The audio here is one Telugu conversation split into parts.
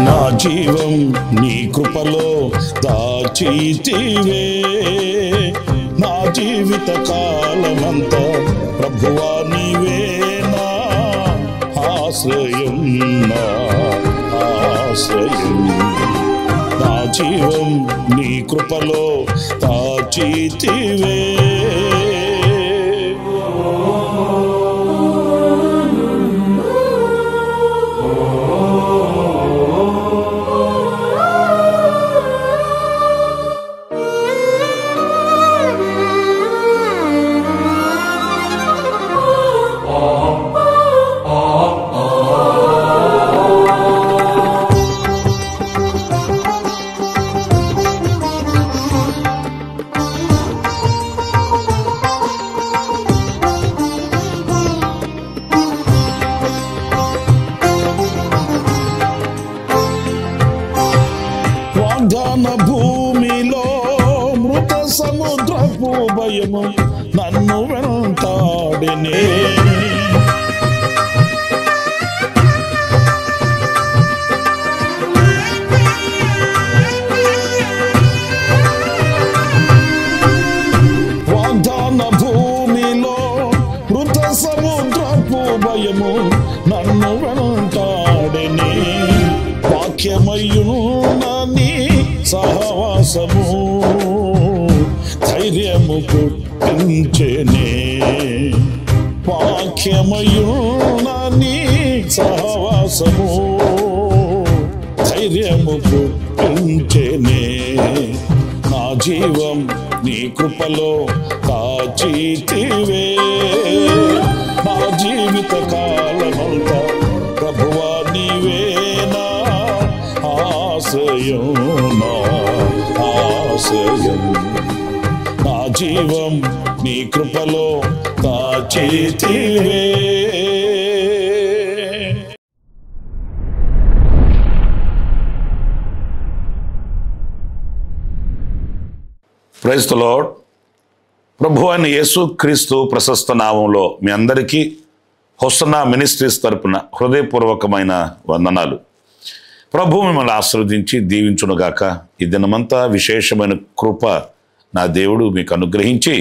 నా జీవం నీ కృపలో దాచితివే, నా జీవిత కాలమంతా ప్రభువా నీవే నా ఆశ్రయం, నా ఆశ్రయం. నా జీవం నీ కృపలో దాచితివే. వాగ్దాన భూమిలో మృత సముద్రపు భయము నన్ను వెంటాడినే, వాగ్దాన భూమిలో మృత సముద్రపు భయము నన్ను వెంటాడినే. వాక్యమయ్యునని సహవాసము ధైర్యము పుట్టించెనే, వాక్యమయ్యునని సహవాసము ధైర్యము పుట్టించెనే. నా జీవం నీ కృపలో దాచితివే, నా జీవిత కాలమంతా ప్రభువా నీవే నా ఆశ్రయం, నా ఆశ్రయం. నా జీవం నీ కృపలో దాచితివే. Praise the lord. ప్రభువైన యేసుక్రీస్తు ప్రశస్త నామంలో మీ అందరికీ హోసన్నా మినిస్ట్రీస్ తరపున హృదయపూర్వకమైన వందనాలు. ప్రభు మిమ్మల్ని ఆశీర్వదించి దీవించునుగాక. ఈ దినమంతా విశేషమైన కృప నా దేవుడు మీకు అనుగ్రహించి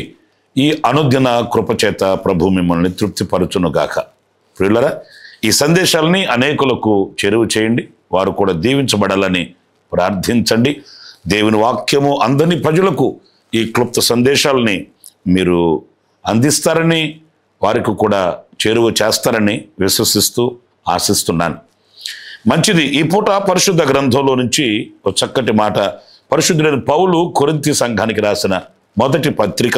ఈ అనుదిన కృప చేత ప్రభు మిమ్మల్ని తృప్తిపరచునుగాక. ప్రియులరా, ఈ సందేశాలని అనేకులకు చేరువ చేయండి, వారు కూడా దీవించబడాలని ప్రార్థించండి. దేవుని వాక్యము అందరినీ ప్రజలకు ఈ క్లుప్త సందేశాలని మీరు అందిస్తారని, వారికి కూడా చేరువ చేస్తారని విశ్వసిస్తూ ఆశిస్తున్నాను. మంచిది. ఈ పూట పరిశుద్ధ గ్రంథంలో నుంచి ఒక చక్కటి మాట, పరిశుద్ధులైన పౌలు కొరింథీ సంఘానికి రాసిన మొదటి పత్రిక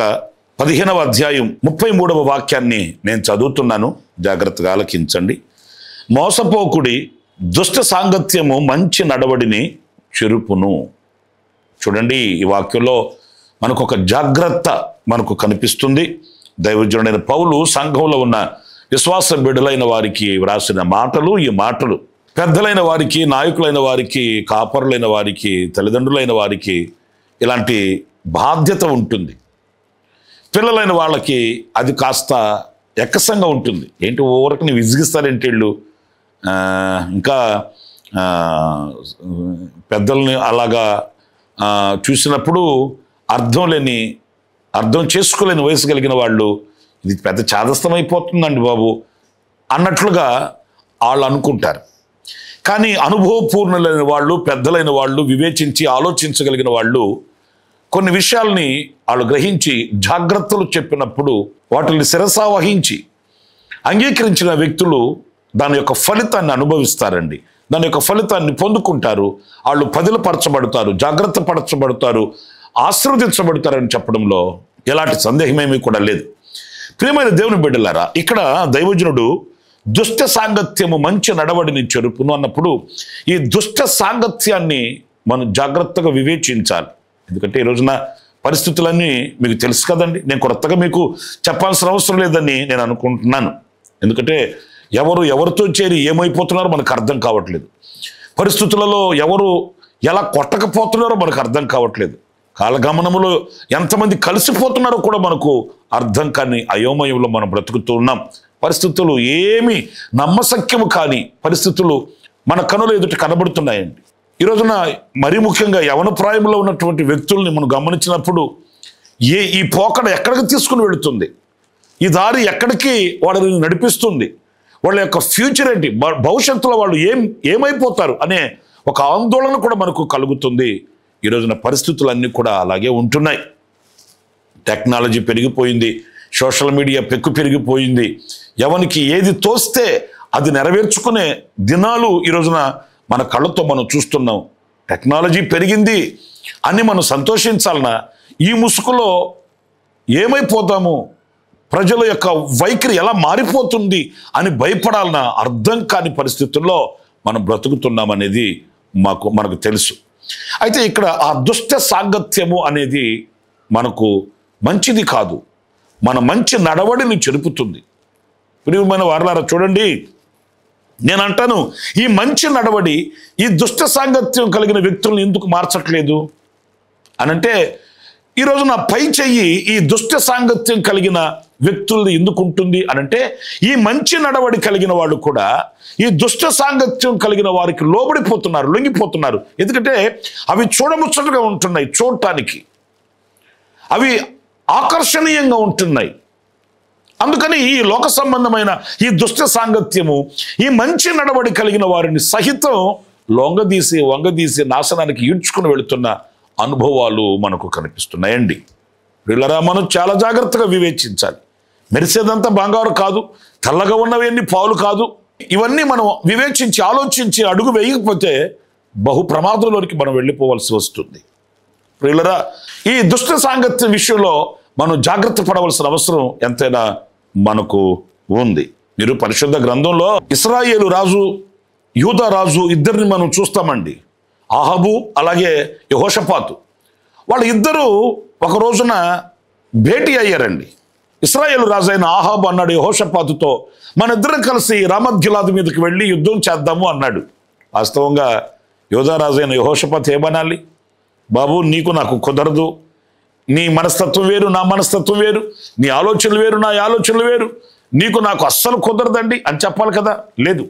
15వ అధ్యాయం 33వ వాక్యాన్ని నేను చదువుతున్నాను, జాగ్రత్తగా ఆలకించండి. మోసపోకుడి, దుష్ట సాంగత్యము మంచి నడవడిని చెరుపును. చూడండి, ఈ వాక్యంలో మనకు ఒక జాగ్రత్త మనకు కనిపిస్తుంది. దైవజనుడైన పౌలు సంఘంలో ఉన్న విశ్వాస బిడ్డలైన వారికి వ్రాసిన మాటలు, ఈ మాటలు పెద్దలైన వారికి, నాయకులైన వారికి, కాపరులైన వారికి, తల్లిదండ్రులైన వారికి ఇలాంటి బాధ్యత ఉంటుంది. పిల్లలైన వాళ్ళకి అది కాస్త ఎక్కసంగా ఉంటుంది. ఏంటి ఊరకని విసిగిస్తారేంటి వీళ్ళు, ఇంకా పెద్దల్ని అలాగా చూసినప్పుడు అర్థం చేసుకోలేని వయసు కలిగిన వాళ్ళు ఇది పెద్ద చాదస్తం అయిపోతుందండి బాబు అన్నట్లుగా వాళ్ళు అనుకుంటారు. కానీ అనుభవపూర్ణులైన వాళ్ళు, పెద్దలైన వాళ్ళు, వివేచించి ఆలోచించగలిగిన వాళ్ళు కొన్ని విషయాల్ని వాళ్ళు గ్రహించి జాగ్రత్తలు చెప్పినప్పుడు వాటిని శిరసా వహించి అంగీకరించిన వ్యక్తులు దాని యొక్క ఫలితాన్ని అనుభవిస్తారండి. దాని యొక్క ఫలితాన్ని పొందుకుంటారు. వాళ్ళు పదిలపరచబడతారు, జాగ్రత్త పరచబడతారు, ఆశీర్వదించబడతారని చెప్పడంలో ఎలాంటి సందేహమేమీ కూడా లేదు. ప్రియమైన దేవుని బిడ్డలారా, ఇక్కడ దైవజనుడు దుష్ట సాంగత్యము మంచి నడవడిని చెరుపును అన్నప్పుడు ఈ దుష్ట సాంగత్యాన్ని మనం జాగ్రత్తగా వివేచించాలి. ఎందుకంటే ఈ రోజున పరిస్థితులన్నీ మీకు తెలుసు కదండి. నేను కొత్తగా మీకు చెప్పాల్సిన అవసరం లేదని నేను అనుకుంటున్నాను. ఎందుకంటే ఎవరితో చేరి ఏమైపోతున్నారో మనకు అర్థం కావట్లేదు. పరిస్థితులలో ఎవరు ఎలా కొట్టకపోతున్నారో మనకు అర్థం కావట్లేదు. కాలగమనములో ఎంతమంది కలిసిపోతున్నారో కూడా మనకు అర్థం కాని అయోమయంలో మనం బ్రతుకుతూ ఉన్నాం. పరిస్థితులు ఏమి నమ్మశక్యము కాని పరిస్థితులు మన కనుల ఎదుట కనబడుతున్నాయండి. ఈ రోజున మరీ ముఖ్యంగా యవన ప్రాయంలో ఉన్నటువంటి వ్యక్తుల్ని మనం గమనించినప్పుడు ఈ పోకడ ఎక్కడికి తీసుకుని వెళుతుంది, ఈ దారి ఎక్కడికి వాళ్ళని నడిపిస్తుంది, వాళ్ళ యొక్క ఫ్యూచర్ ఏంటి, భవిష్యత్తులో వాళ్ళు ఏమైపోతారు అనే ఒక ఆందోళన కూడా మనకు కలుగుతుంది. ఈ రోజున పరిస్థితులన్నీ కూడా అలాగే ఉంటున్నాయి. టెక్నాలజీ పెరిగిపోయింది, సోషల్ మీడియా పెరిగిపోయింది. ఎవరికి ఏది తోస్తే అది నెరవేర్చుకునే దినాలు ఈ రోజున మన కళ్ళతో మనం చూస్తున్నాం. టెక్నాలజీ పెరిగింది అని మనం సంతోషించాలన్నా ఈ ముసుగులో ఏమైపోతాము, ప్రజల యొక్క వైఖరి ఎలా మారిపోతుంది అని భయపడాలన్నా అర్థం కాని పరిస్థితుల్లో మనం బ్రతుకుతున్నామనేది మనకు తెలుసు. అయితే ఇక్కడ ఆ దుష్ట సాంగత్యము అనేది మనకు మంచిది కాదు, మన మంచి నడవడిని చెరుపుతుంది. ప్రియమైన వారలారా చూడండి, నేను అంటాను, ఈ మంచి నడవడి ఈ దుష్ట సాంగత్యం కలిగిన వ్యక్తులను ఎందుకు మార్చట్లేదు అనంటే, ఈ రోజున పై చెయ్యి ఈ దుష్ట సాంగత్యం కలిగిన వ్యక్తులు ఎందుకు ఉంటుంది అనంటే, ఈ మంచి నడవడి కలిగిన వాళ్ళు కూడా ఈ దుష్ట సాంగత్యం కలిగిన వారికి లోబడిపోతున్నారు, లొంగిపోతున్నారు. ఎందుకంటే అవి చూడముచ్చటగా ఉంటున్నాయి, చూడటానికి అవి ఆకర్షణీయంగా ఉంటున్నాయి. అందుకని ఈ లోక సంబంధమైన ఈ దుష్ట సాంగత్యము ఈ మంచి నడవడి కలిగిన వారిని సహితం వంగదీసి నాశనానికి ఈడ్చుకుని వెళుతున్న అనుభవాలు మనకు కనిపిస్తున్నాయండి. వీళ్ళరా మనం చాలా జాగ్రత్తగా వివేచించాలి. మెరిసేదంతా బంగారు కాదు, తెల్లగా ఉన్నవన్నీ పాలు కాదు. ఇవన్నీ మనం వివేచించి ఆలోచించి అడుగు వేయకపోతే బహు ప్రమాదంలోనికి మనం వెళ్ళిపోవలసి వస్తుంది. వీళ్ళరా ఈ దుష్ట సాంగత్యం విషయంలో మనం జాగ్రత్త పడవలసిన అవసరం ఎంతైనా మనకు ఉంది. మీరు పరిశుద్ధ గ్రంథంలో ఇశ్రాయేలు రాజు, యూదా రాజు ఇద్దరిని మనం చూస్తామండి. ఆహాబు అలాగే యెహోషాపాతు. వాళ్ళ ఇద్దరు ఒక రోజున భేటీ అయ్యారండి. ఇశ్రాయేలు రాజు అయిన ఆహాబు అన్నాడు యెహోషాపాతుతో, మన ఇద్దరం కలిసి రామత్ గిలాదు మీదకి వెళ్ళి యుద్ధం చేద్దాము అన్నాడు. వాస్తవంగా యూదా రాజు అయిన యెహోషాపాతు ఏమనాలి, బాబు నీకు నాకు కుదరదు, నీ మనస్తత్వం వేరు నా మనస్తత్వం వేరు, నీ ఆలోచనలు వేరు నా ఆలోచనలు వేరు, నీకు నాకు అస్సలు కుదరదండి అని చెప్పాలి కదా. లేదు,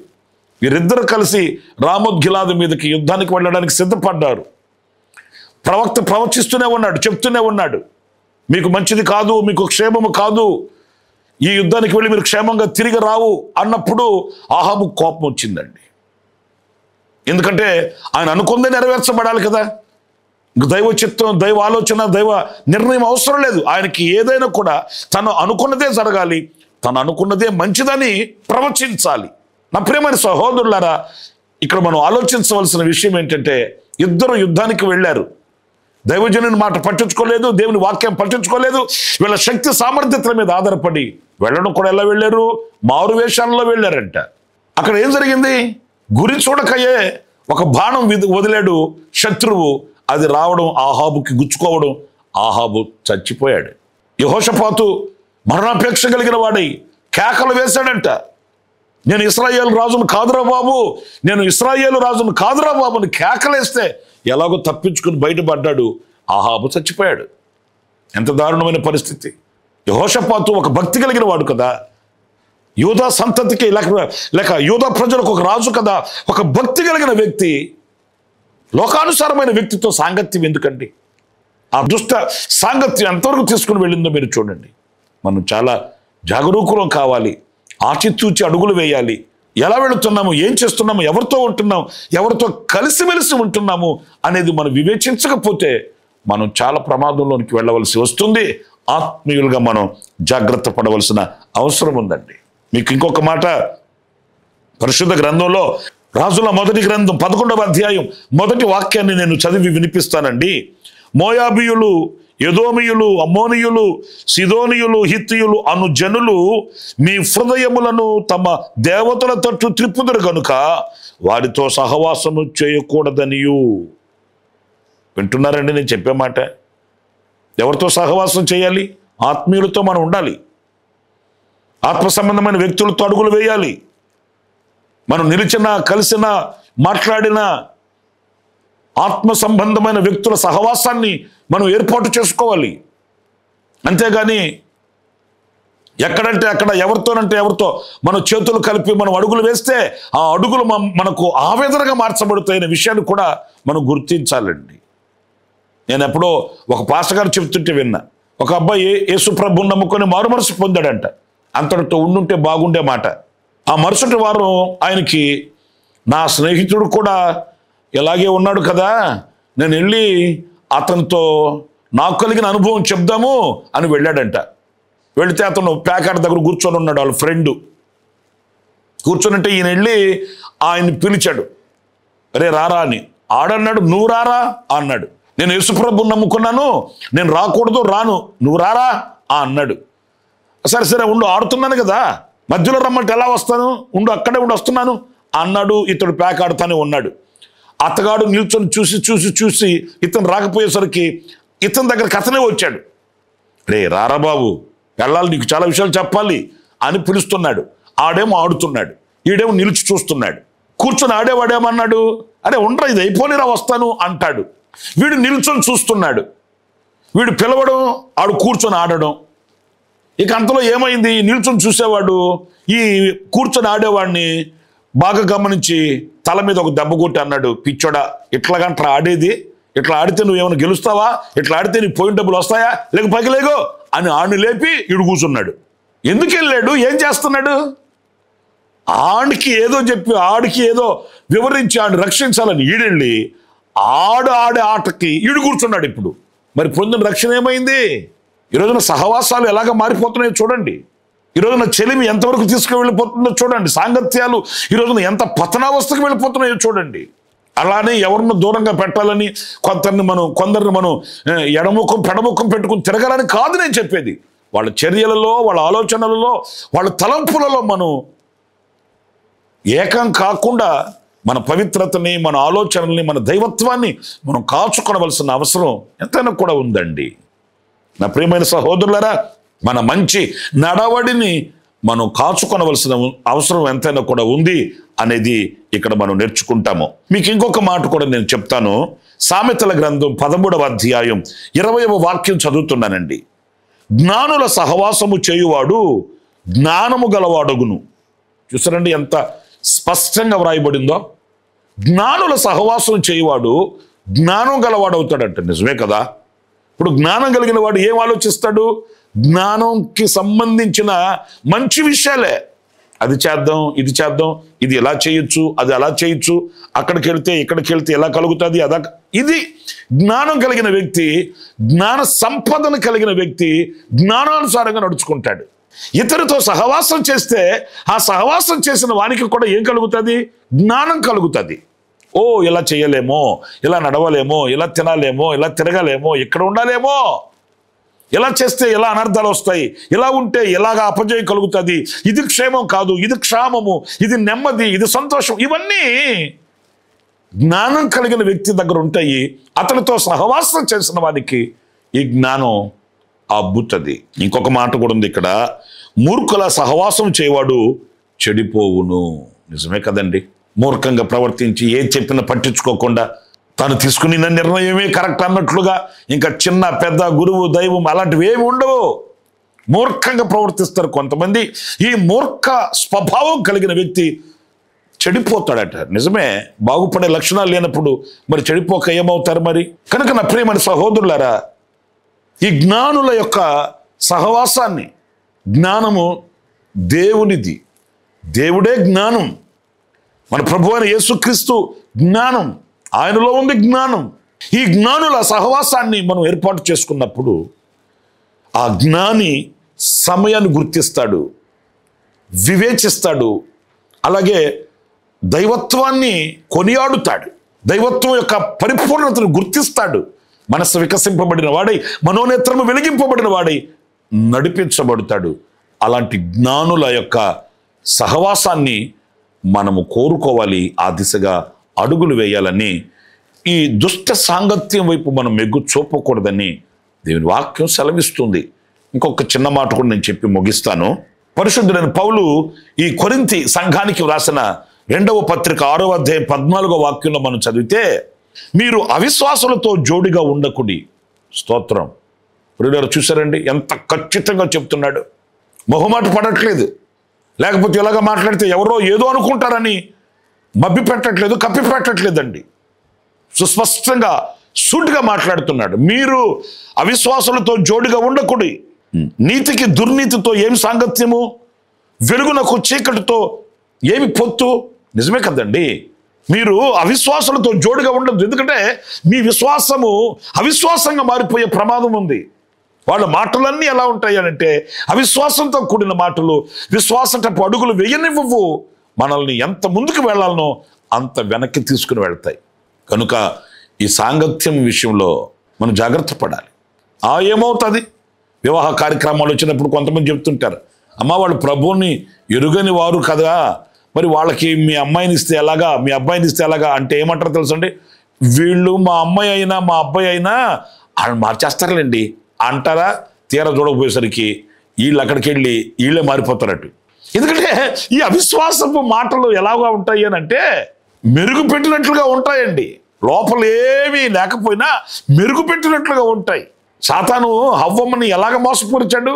వీరిద్దరు కలిసి రామోత్ గిలాదు మీదకి యుద్ధానికి వెళ్ళడానికి సిద్ధపడ్డారు. ప్రవక్త ప్రవచిస్తూనే ఉన్నాడు, చెప్తూనే ఉన్నాడు, మీకు మంచిది కాదు, మీకు క్షేమము కాదు, ఈ యుద్ధానికి వెళ్ళి మీరు క్షేమంగా తిరిగి రావు అన్నప్పుడు ఆహాబు కోపం వచ్చిందండి. ఎందుకంటే ఆయన అనుకుందే నెరవేర్చబడాలి కదా. దైవ చిత్తం, దైవ ఆలోచన, దైవ నిర్ణయం అవసరం లేదు. ఆయనకి ఏదైనా కూడా తను అనుకున్నదే జరగాలి, తను అనుకున్నదే మంచిదని ప్రవచించాలి. నా ప్రియమైన సహోదరులారా, ఇక్కడ మనం ఆలోచించవలసిన విషయం ఏంటంటే, ఇద్దరు యుద్ధానికి వెళ్ళారు. దైవజనుని మాట పట్టించుకోలేదు, దేవుని వాక్యం పట్టించుకోలేదు. వీళ్ళ శక్తి సామర్థ్యతల మీద ఆధారపడి వెళ్ళడం కూడా ఎలా వెళ్ళారు, మారు వేషాలలో వెళ్ళారంట. అక్కడ ఏం జరిగింది, గురి చూడకయే ఒక బాణం వదిలాడు శత్రువు, అది రావడం ఆహాబుకి గుచ్చుకోవడం, ఆహాబు చచ్చిపోయాడు. యెహోషాపాతు మరణాపేక్ష కలిగిన వాడై కేకలు వేశాడంట, నేను ఇశ్రాయేలు రాజును కాదురా బాబు, నేను ఇశ్రాయేలు రాజును కాదురా బాబుని కేకలేస్తే ఎలాగో తప్పించుకుని బయటపడ్డాడు. ఆహాబు చచ్చిపోయాడు. ఎంత దారుణమైన పరిస్థితి. యెహోషాపాతు ఒక భక్తి కలిగిన వాడు కదా, యూదా సంతతికి లేక యూదా ప్రజలకు ఒక రాజు కదా, ఒక భక్తి కలిగిన వ్యక్తి లోకానుసారమైన వ్యక్తితో సాంగత్యం ఎందుకండి? ఆ దుష్ట సాంగత్యం ఎంతవరకు తీసుకుని వెళ్ళిందో మీరు చూడండి. మనం చాలా జాగరూకులం కావాలి, ఆచితూచి అడుగులు వేయాలి. ఎలా వెళుతున్నాము, ఏం చేస్తున్నాము, ఎవరితో ఉంటున్నాము, ఎవరితో కలిసిమెలిసి ఉంటున్నాము అనేది మనం వివేచించకపోతే మనం చాలా ప్రమాదంలోనికి వెళ్ళవలసి వస్తుంది. ఆత్మీయులుగా మనం జాగ్రత్త పడవలసిన అవసరం ఉందండి. మీకు ఇంకొక మాట, పరిశుద్ధ గ్రంథంలో రాజుల మొదటి గ్రంథం 11వ అధ్యాయం మొదటి వాక్యాన్ని నేను చదివి వినిపిస్తానండి. మోయాబీయులు, ఎదోమీయులు, అమ్మోనీయులు, సిదోనీయులు, హిత్తీయులు అను జనులు మీ హృదయములను తమ దేవతల తట్టు త్రిప్పుదురు కనుక వారితో సహవాసము చేయకూడదనియు. వింటున్నారండి నేను చెప్పే మాట? ఎవరితో సహవాసం చేయాలి? ఆత్మీయులతో మనం ఉండాలి, ఆత్మ సంబంధమైన వ్యక్తులతో అడుగులు వేయాలి. మనం నిలిచినా, కలిసినా, మాట్లాడినా ఆత్మ సంబంధమైన వ్యక్తుల సహవాసాన్ని మనం ఏర్పాటు చేసుకోవాలి. అంతేగాని ఎక్కడంటే అక్కడ, ఎవరితోనంటే ఎవరితో మనం చేతులు కలిపి మనం అడుగులు వేస్తే ఆ అడుగులు మనకు ఆవేదనగా మార్చబడుతాయనే విషయాన్ని కూడా మనం గుర్తించాలండి. నేను ఎప్పుడో ఒక పాస్టర్ గారు చెప్తుంటే విన్నా, ఒక అబ్బాయి యేసుప్రభుని నమ్ముకొని మారు మనసు పొందాడంట. అంతటితో ఉండుంటే బాగుండే మాట. ఆ మరుసటి వారం ఆయనకి, నా స్నేహితుడు కూడా ఇలాగే ఉన్నాడు కదా, నేను వెళ్ళి అతనితో నాకు కలిగిన అనుభవం చెప్దాము అని వెళ్ళాడంట. వెళితే అతను ప్యాకెట్ దగ్గర కూర్చొని ఉన్నాడు, వాళ్ళ ఫ్రెండు కూర్చొని. ఈయన వెళ్ళి ఆయన్ని పిలిచాడు, అరే రారా అని. ఆడన్నాడు, నువ్వు రారా అన్నాడు. నేను యేసుప్రభుని నమ్ముకున్నాను, నేను రాకూడదు, రాను, నువ్వు రారా అన్నాడు. సరే సరే ఉండు, ఆడుతున్నాను కదా, మధ్యలో రమ్మంటే ఎలా వస్తాను, ఉండు అక్కడే ఉండి వస్తున్నాను అన్నాడు. ఇతడు ప్యాక్ ఆడుతానే ఉన్నాడు. అతగాడు నిల్చొని చూసి చూసి చూసి ఇతను రాకపోయేసరికి ఇతని దగ్గరికి అతనే వచ్చాడు. రే రారా బాబు, వెళ్ళాలి, నీకు చాలా విషయాలు చెప్పాలి అని పిలుస్తున్నాడు. ఆడేమో ఆడుతున్నాడు, ఈడేమో నిలిచి చూస్తున్నాడు. కూర్చొని ఆడేవాడేమన్నాడు, అరే ఉండరా ఇది అయిపోలేరా వస్తాను అంటాడు. వీడు నిల్చొని చూస్తున్నాడు, వీడు పిలవడం, ఆడు కూర్చొని ఆడడం. ఇక అంతలో ఏమైంది, నిల్చొని చూసేవాడు ఈ కూర్చొని ఆడేవాడిని బాగా గమనించి తల మీద ఒక దెబ్బ కొట్టి అన్నాడు, పిచ్చోడా ఇట్లాగంటరా ఆడేది, ఇట్లా ఆడితే నువ్వేమైనా గెలుస్తావా, ఇట్లా ఆడితే నీకు పోయిన డబ్బులు వస్తాయా, లేక పగిలేగో అని ఆడిని లేపి ఇడు కూర్చున్నాడు. ఎందుకు వెళ్ళాడు, ఏం చేస్తున్నాడు? ఆడికి ఏదో చెప్పి, ఆడికి ఏదో వివరించి ఆడిని రక్షించాలని ఈడెళ్ళి ఆడే ఆటకి ఈడు కూర్చున్నాడు. ఇప్పుడు మరి పొందిన రక్షణ ఏమైంది? ఈరోజున సహవాసాలు ఎలాగ మారిపోతున్నాయో చూడండి. ఈరోజున చెలిమి ఎంతవరకు తీసుకువెళ్ళిపోతుందో చూడండి. సాంగత్యాలు ఈరోజున ఎంత పతనావస్థకు వెళ్ళిపోతున్నాయో చూడండి. అలానే ఎవరిని దూరంగా పెట్టాలని కొందరిని మనం ఎడముఖం పెడముఖం పెట్టుకుని తిరగాలని కాదు నేను చెప్పేది. వాళ్ళ చర్యలలో, వాళ్ళ ఆలోచనలలో, వాళ్ళ తలంపులలో మనం ఏకం కాకుండా మన పవిత్రతని, మన ఆలోచనల్ని, మన దైవత్వాన్ని మనం కాచుకోవలసిన అవసరం ఎంతైనా కూడా ఉందండి. నా ప్రియమైన సహోదరులారా, మన మంచి నడవడిని మనం కాచుకొనవలసిన అవసరం ఎంతైనా కూడా ఉంది అనేది ఇక్కడ మనం నేర్చుకుంటాము. మీకు ఇంకొక మాట కూడా నేను చెప్తాను. సామెతల గ్రంథం 13వ అధ్యాయం 20వ వాక్యం చదువుతున్నానండి. జ్ఞానుల సహవాసము చేయువాడు జ్ఞానము గలవాడగును. చూసారండి ఎంత స్పష్టంగా వ్రాయబడిందో. జ్ఞానుల సహవాసం చేయువాడు జ్ఞానం గలవాడవుతాడంట. నిజమే కదా. ఇప్పుడు జ్ఞానం కలిగిన వాడు ఏం ఆలోచిస్తాడు? జ్ఞానంకి సంబంధించిన మంచి విషయాలే. అది చేద్దాం, ఇది చేద్దాం, ఇది ఎలా చేయొచ్చు, అది అలా చేయొచ్చు, అక్కడికి వెళ్తే ఇక్కడికి వెళ్తే ఎలా కలుగుతుంది, అదా. ఇది జ్ఞానం కలిగిన వ్యక్తి, జ్ఞాన సంపదను కలిగిన వ్యక్తి జ్ఞానానుసారంగా నడుచుకుంటాడు. ఇతరుతో సహవాసం చేస్తే ఆ సహవాసం చేసిన వానికి కూడా ఏం కలుగుతుంది? జ్ఞానం కలుగుతుంది. ఓ ఇలా చేయలేమో, ఇలా నడవలేమో, ఇలా తినాలేమో, ఇలా తిరగలేమో, ఇక్కడ ఉండాలేమో, ఇలా చేస్తే ఎలా అనర్థాలు వస్తాయి, ఇలా ఉంటే ఎలాగా అపజయం కలుగుతుంది, ఇది క్షేమం కాదు, ఇది క్షామము, ఇది నెమ్మది, ఇది సంతోషం, ఇవన్నీ జ్ఞానం కలిగిన వ్యక్తి దగ్గర ఉంటాయి. అతనితో సహవాసం చేసిన వారికి ఈ జ్ఞానం అబ్బుతుంది. ఇంకొక మాట కూడా ఉంది ఇక్కడ, మూర్ఖుల సహవాసం చేయవాడు చెడిపోవును. నిజమే కదండి. మూర్ఖంగా ప్రవర్తించి ఏం చెప్పినా పట్టించుకోకుండా తను తీసుకుని నిర్ణయమే కరెక్ట్ అన్నట్లుగా ఇంకా చిన్న పెద్ద గురువు దైవం అలాంటివి ఏమి ఉండవు. మూర్ఖంగా ప్రవర్తిస్తారు కొంతమంది. ఈ మూర్ఖ స్వభావం కలిగిన వ్యక్తి చెడిపోతాడట. నిజమే, బాగుపడే లక్షణాలు లేనప్పుడు మరి చెడిపోక ఏమవుతారు మరి? కనుక నా ప్రియమైన సహోదరులారా, ఈ జ్ఞానుల యొక్క సహవాసాన్ని, జ్ఞానము దేవునిది, దేవుడే జ్ఞానం. మన ప్రభువు అయిన యేసుక్రీస్తు జ్ఞానం, ఆయనలో ఉంది జ్ఞానం. ఈ జ్ఞానుల సహవాసాన్ని మనం ఏర్పాటు చేసుకున్నప్పుడు ఆ జ్ఞాని సమయాన్ని గుర్తిస్తాడు, వివేచిస్తాడు, అలాగే దైవత్వాన్ని కొనియాడుతాడు, దైవత్వం యొక్క పరిపూర్ణతను గుర్తిస్తాడు. మనస్సు వికసింపబడిన వాడై, మనోనేత్రము వెలిగింపబడిన వాడై నడిపించబడతాడు. అలాంటి జ్ఞానుల యొక్క సహవాసాన్ని మనము కోరుకోవాలి. ఆ దిశగా అడుగులు వేయాలని, ఈ దుష్ట సాంగత్యం వైపు మనం మెగ్గు చూపకూడదని దేవుని వాక్యం సెలవిస్తుంది. ఇంకొక చిన్న మాట కూడా నేను చెప్పి ముగిస్తాను. పరిశుద్ధుడైన పౌలు ఈ కొరింథీ సంఘానికి వ్రాసిన 2వ పత్రిక 6వ అధ్యాయం 14వ వాక్యంలో మనం చదివితే, మీరు అవిశ్వాసులతో జోడిగా ఉండకుడి. స్తోత్రం. ప్రియులారా, చూశారండి ఎంత ఖచ్చితంగా చెప్తున్నాడు. మొహమాట పడట్లేదు, లేకపోతే ఇలాగ మాట్లాడితే ఎవరో ఏదో అనుకుంటారని మభ్య పెట్టట్లేదు, కప్పి పెట్టట్లేదండి. సుస్పష్టంగా సూటిగా మాట్లాడుతున్నాడు. మీరు అవిశ్వాసులతో జోడిగా ఉండకూడదు. నీతికి దుర్నీతితో ఏమి సాంగత్యము, వెలుగునకు చీకటితో ఏమి పొత్తు. నిజమే కదండి. మీరు అవిశ్వాసులతో జోడిగా ఉండదు. ఎందుకంటే మీ విశ్వాసము అవిశ్వాసంగా మారిపోయే ప్రమాదం ఉంది. వాళ్ళ మాటలన్నీ ఎలా ఉంటాయి అంటే అవిశ్వాసంతో కూడిన మాటలు, విశ్వాసపు అడుగులు వేయనివ్వవు. మనల్ని ఎంత ముందుకు వెళ్ళాలనో అంత వెనక్కి తీసుకుని వెళ్తాయి. కనుక ఈ సాంగత్యం విషయంలో మనం జాగ్రత్త పడాలి. ఏమవుతుంది, వివాహ కార్యక్రమాలు వచ్చినప్పుడు కొంతమంది చెప్తుంటారు, అమ్మ వాళ్ళు ప్రభువుని ఎరుగని వారు కదా, మరి వాళ్ళకి మీ అమ్మాయిని ఇస్తే ఎలాగా, మీ అబ్బాయిని ఇస్తే ఎలాగా అంటే ఏమంటారో తెలుసండి, వీళ్ళు మా అమ్మాయి అయినా మా అబ్బాయి అయినా వాళ్ళు మార్చేస్తారులేండి అంటారా. తీరా చూడకపోయేసరికి వీళ్ళు అక్కడికి వెళ్ళి వీళ్ళే మారిపోతారట్టు. ఎందుకంటే ఈ అవిశ్వాసపు మాటలు ఎలాగా ఉంటాయి అని అంటే మెరుగు పెట్టినట్లుగా ఉంటాయండి. లోపల ఏమీ లేకపోయినా మెరుగు పెట్టినట్లుగా ఉంటాయి. సాతాను హవ్వమ్మని ఎలాగ మోసపరిచాడు?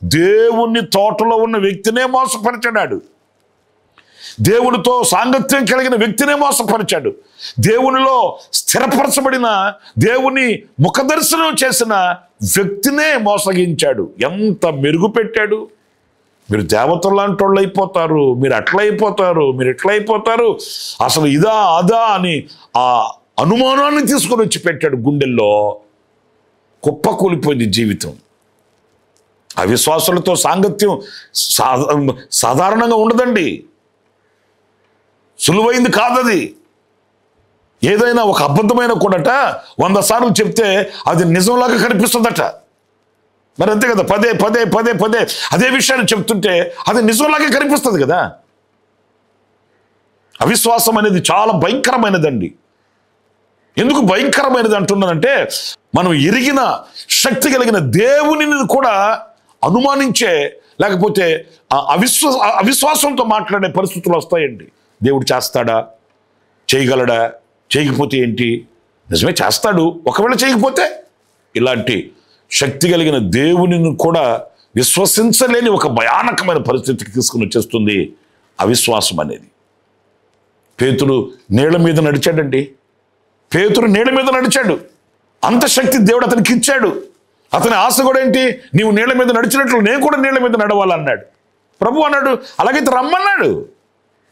దేవుని తోటలో ఉన్న వ్యక్తినే మోసపరిచాడు. దేవునితో సాంగత్యం కలిగిన వ్యక్తినే మోసపరిచాడు. దేవునిలో స్థిరపరచబడిన, దేవుని ముఖదర్శనం చేసిన వ్యక్తినే మోసగించాడు. ఎంత మెరుగు పెట్టాడు. మీరు దేవతలు లాంటి వాళ్ళు అయిపోతారు, మీరు అట్లయిపోతారు, మీరు ఇట్లయిపోతారు, అసలు ఇదా అదా అని ఆ అనుమానాన్ని తీసుకొని వచ్చి పెట్టాడు. గుండెల్లో కుప్పకూలిపోయింది జీవితం. అవిశ్వాసులతో సాంగత్యం సాధారణంగా ఉండదండి, సులువైంది కాదది. ఏదైనా ఒక అబద్ధమైన కూడాట 100 సార్లు చెప్తే అది నిజంలాగా కనిపిస్తుందట. మరి అంతే కదా, పదే పదే పదే పదే అదే విషయాన్ని చెప్తుంటే అది నిజంలాగే కనిపిస్తుంది కదా. అవిశ్వాసం అనేది చాలా భయంకరమైనదండి. ఎందుకు భయంకరమైనది అంటున్నానంటే మనం ఎరిగిన శక్తి కలిగిన దేవునిని కూడా అనుమానించే, లేకపోతే అవిశ్వాసంతో మాట్లాడే పరిస్థితులు వస్తాయండి. దేవుడు చేస్తాడా, చేయగలడా, చేయకపోతే ఏంటి? నిజమే చేస్తాడు, ఒకవేళ చేయకపోతే. ఇలాంటి శక్తి కలిగిన దేవునిని కూడా విశ్వసించలేని ఒక భయానకమైన పరిస్థితికి తీసుకుని వచ్చేస్తుంది అవిశ్వాసం అనేది. పేతురు నీళ్ల మీద నడిచాడండి. పేతురు నీళ్ల మీద నడిచాడు. అంత శక్తి దేవుడు అతనికి ఇచ్చాడు. అతని ఆశ కూడా ఏంటి? నీవు నీళ్ల మీద నడిచినట్లు నేను కూడా నీళ్ల మీద నడవాలన్నాడు. ప్రభు అన్నాడు, అలాగైతే రమ్మన్నాడు.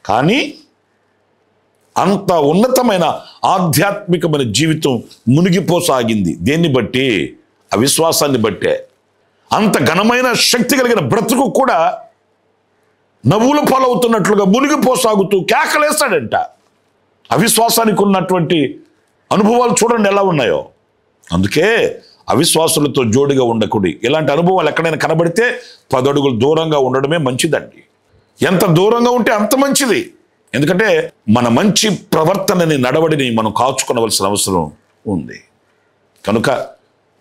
కానీ అంత ఉన్నతమైన ఆధ్యాత్మికమైన జీవితం మునిగిపోసాగింది. దేన్ని బట్టి? అవిశ్వాసాన్ని బట్టే. అంత ఘనమైన శక్తి కలిగిన బ్రతుకు కూడా నవ్వుల పాలవుతున్నట్లుగా మునిగిపోసాగుతూ కేకలేస్తాడంట. అవిశ్వాసానికి ఉన్నటువంటి అనుభవాలు చూడండి ఎలా ఉన్నాయో. అందుకే అవిశ్వాసులతో జోడిగా ఉండకూడదు. ఇలాంటి అనుభవాలు ఎక్కడైనా కనబడితే 10 అడుగులు దూరంగా ఉండడమే మంచిదండి. ఎంత దూరంగా ఉంటే అంత మంచిది. ఎందుకంటే మన మంచి ప్రవర్తనని, నడవడిని మనం కాచుకోవలసిన అవసరం ఉంది. కనుక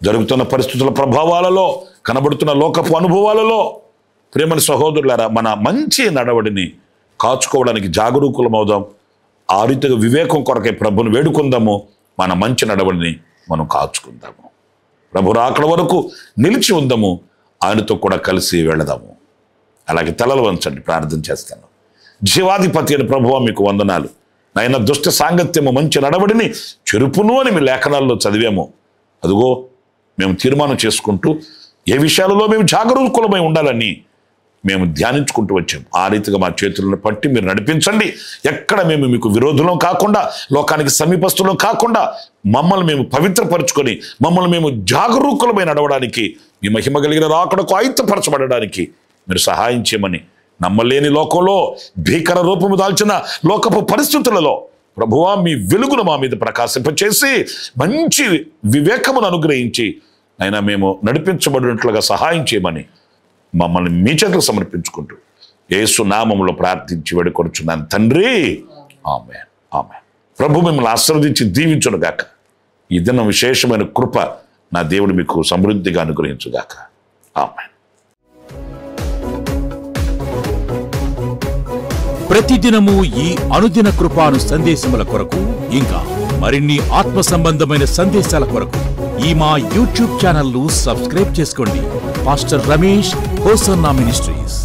జరుగుతున్న పరిస్థితుల ప్రభావాలలో, కనబడుతున్న లోకపు అనుభవాలలో ప్రేమని సహోదరులారా, మన మంచి నడవడిని కాచుకోవడానికి జాగరూకులమవుదాం. ఆ రీతిగా వివేకం కొరకై ప్రభుని వేడుకుందాము. మన మంచి నడవడిని మనం కాచుకుందాము. ప్రభు రాకడ వరకు నిలిచి ఉందాము. ఆయనతో కూడా కలిసి వెళదాము. అలాగే తలలు వంచండి, ప్రార్థన చేస్తాను. జీవాధిపతి అని ప్రభువా మీకు వందనాలు. నాయన దుష్ట సాంగత్యము మంచి నడవడిని చెరుపును అని మీ లేఖనాల్లో చదివాము. అదిగో మేము తీర్మానం చేసుకుంటూ ఏ విషయాలలో మేము జాగరూకులమై ఉండాలని మేము ధ్యానించుకుంటూ వచ్చాం. ఆ రీతిగా మా చేతులను పట్టి మీరు నడిపించండి. ఎక్కడ మేము మీకు విరోధులం కాకుండా, లోకానికి సమీపస్తులం కాకుండా మమ్మల్ని మేము పవిత్రపరుచుకొని మమ్మల్ని మేము జాగరూకులమై నడవడానికి, మీ మహిమ కలిగిన రాకడకు ఆయుత్తపరచబడడానికి మీరు సహాయం చేయమని, నమ్మలేని లోకంలో భీకర రూపము దాల్చిన లోకపు పరిస్థితులలో ప్రభువా మీ వెలుగును మా మీద ప్రకాశింపచేసి మంచి వివేకమును అనుగ్రహించి అయినా మేము నడిపించబడినట్లుగా సహాయం చేయమని మమ్మల్ని మీ చేతులకు సమర్పించుకుంటూ యేసు నామములో ప్రార్థించి వేడుకొనుచున్నాను తండ్రి. ఆమేన్, ఆమేన్. ప్రభు మిమ్మల్ని ఆశీర్వదించి దీవించునుగాక. ఈ దినం విశేషమైన కృప నా దేవుడు మీకు సమృద్ధిగా అనుగ్రహించుగాక. ఆమేన్. ప్రతిదినము ఈ అనుదిన కృపాను సందేశముల కొరకు, ఇంకా మరిన్ని ఆత్మ సంబంధమైన సందేశాల కొరకు ఈ మా యూట్యూబ్ ఛానల్ ను సబ్స్క్రైబ్ చేసుకోండి. Pastor Ramesh hosanna ministries.